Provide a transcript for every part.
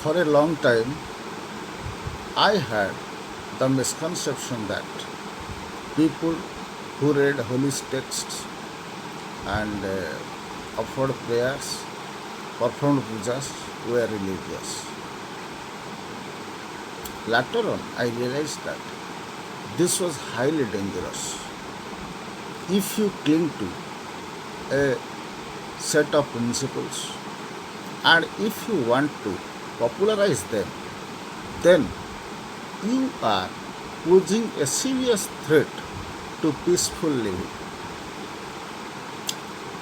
For a long time, I had the misconception that people who read holy texts and offered prayers, performed pujas were religious. Later on, I realized that this was highly dangerous. If you cling to a set of principles and if you want to popularize them, then you are posing a serious threat to peaceful living.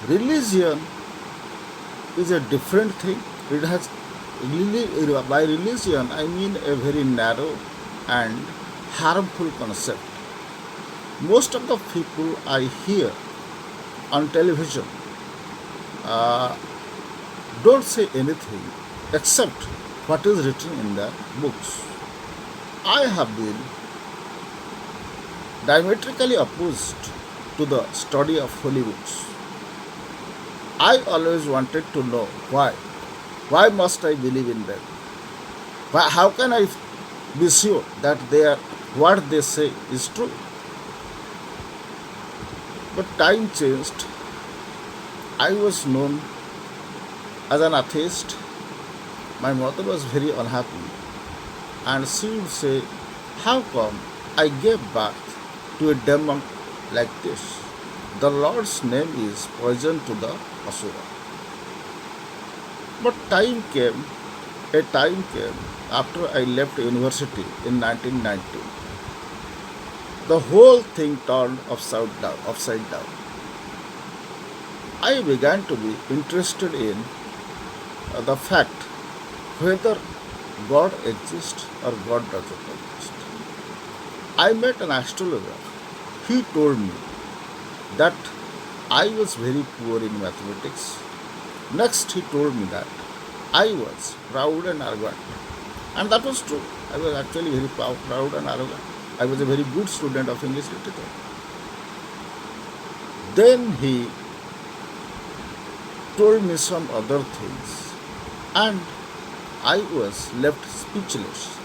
Religion is a different thing. It has by religion I mean a very narrow and harmful concept. Most of the people I hear on television uh, don't say anything except what is written in the books. I have been diametrically opposed to the study of holy books. I always wanted to know why. Why must I believe in them? How can I be sure that what they say is true? But time changed. I was known as an atheist. My mother was very unhappy and she would say, how come I gave birth to a demon like this? The Lord's name is poison to the Asura. But a time came after I left university in 1990. The whole thing turned upside down. I began to be interested in the fact whether God exists or God doesn't exist. I met an astrologer. He told me that I was very poor in mathematics. Next, he told me that I was proud and arrogant. And that was true. I was actually very proud and arrogant. I was a very good student of English literature. Then he told me some other things, and I was left speechless.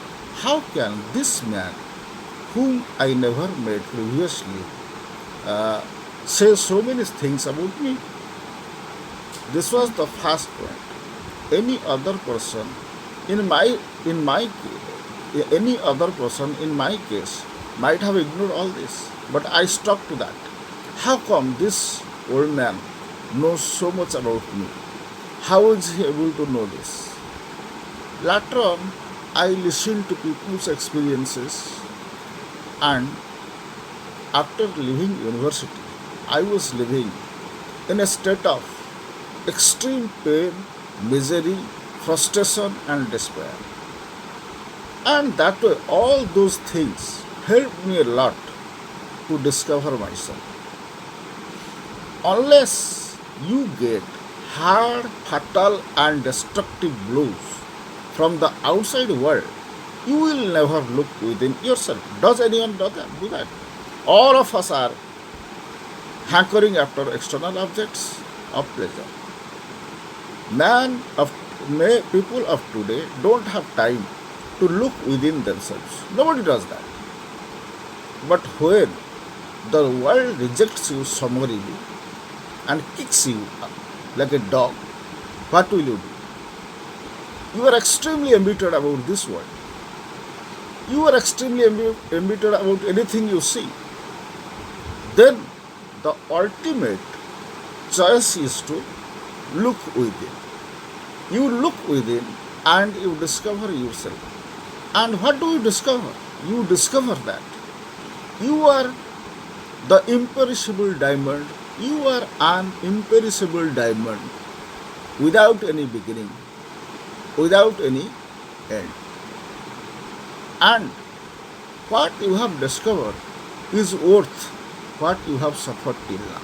How can this man, whom I never met previously, uh, say so many things about me? This was the first point. Any other person in my any other person in my case might have ignored all this, but I stuck to that. How come this old man knows so much about me? How is he able to know this? Later on, I listened to people's experiences, and after leaving university, I was living in a state of extreme pain, misery, frustration, and despair. And that way, all those things helped me a lot to discover myself. Unless you get hard, fatal, and destructive blows from the outside world, you will never look within yourself. Does anyone do that? All of us are hankering after external objects of pleasure. Man of People of today don't have time to look within themselves. Nobody does that. But when the world rejects you summarily and kicks you like a dog, what will you do? You are extremely embittered about this world. You are extremely embittered about anything you see. Then the ultimate choice is to look within. You look within and you discover yourself. And what do you discover? You discover that you are the imperishable diamond. You are an imperishable diamond without any beginning, without any end. And what you have discovered is worth what you have suffered till now.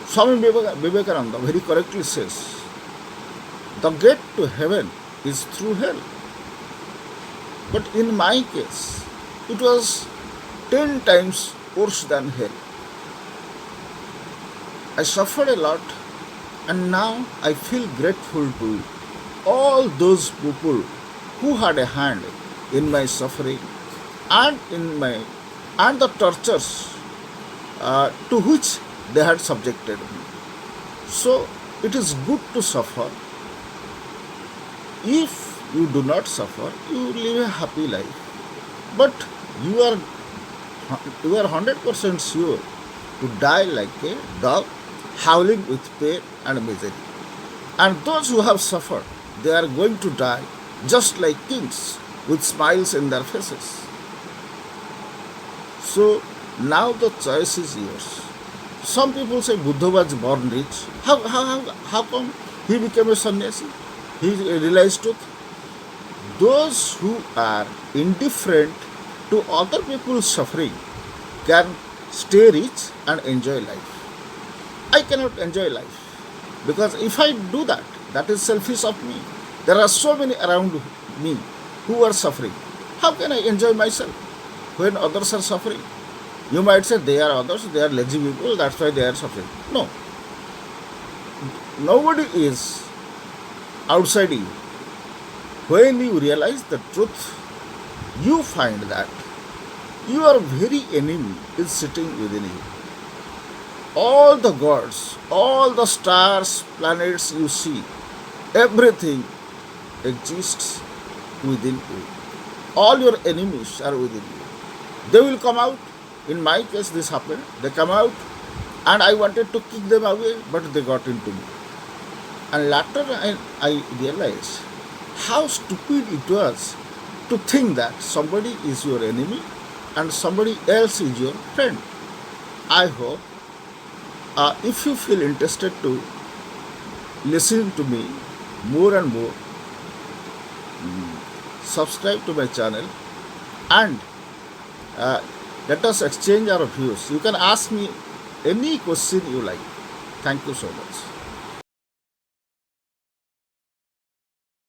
Swami Vivekananda very correctly says, the gate to heaven is through hell. But in my case, it was 10 times worse than hell. I suffered a lot and now I feel grateful to it. all those people who had a hand in my suffering and in my and the tortures to which they had subjected me. So it is good to suffer. If you do not suffer, you live a happy life. But you are you are 100% sure to die like a dog, howling with pain and misery. And those who have suffered, they are going to die just like kings with smiles in their faces. So now the choice is yours. Some people say Buddha was born rich. How come he became a sannyasi? He realized truth. Those who are indifferent to other people's suffering can stay rich and enjoy life. I cannot enjoy life because if I do that, that is selfish of me. There are so many around me who are suffering. How can I enjoy myself when others are suffering? You might say they are others, they are lazy people, that's why they are suffering. No, nobody is outside you. When you realize the truth, you find that your very enemy is sitting within you. All the gods, all the stars, planets you see, everything exists within you. All your enemies are within you. They will come out. In my case, this happened. They come out, and I wanted to kick them away, but they got into me. And later, I realized how stupid it was to think that somebody is your enemy and somebody else is your friend. I hope if you feel interested to listen to me more and more, subscribe to my channel and let us exchange our views. You can ask me any question you like. Thank you so much.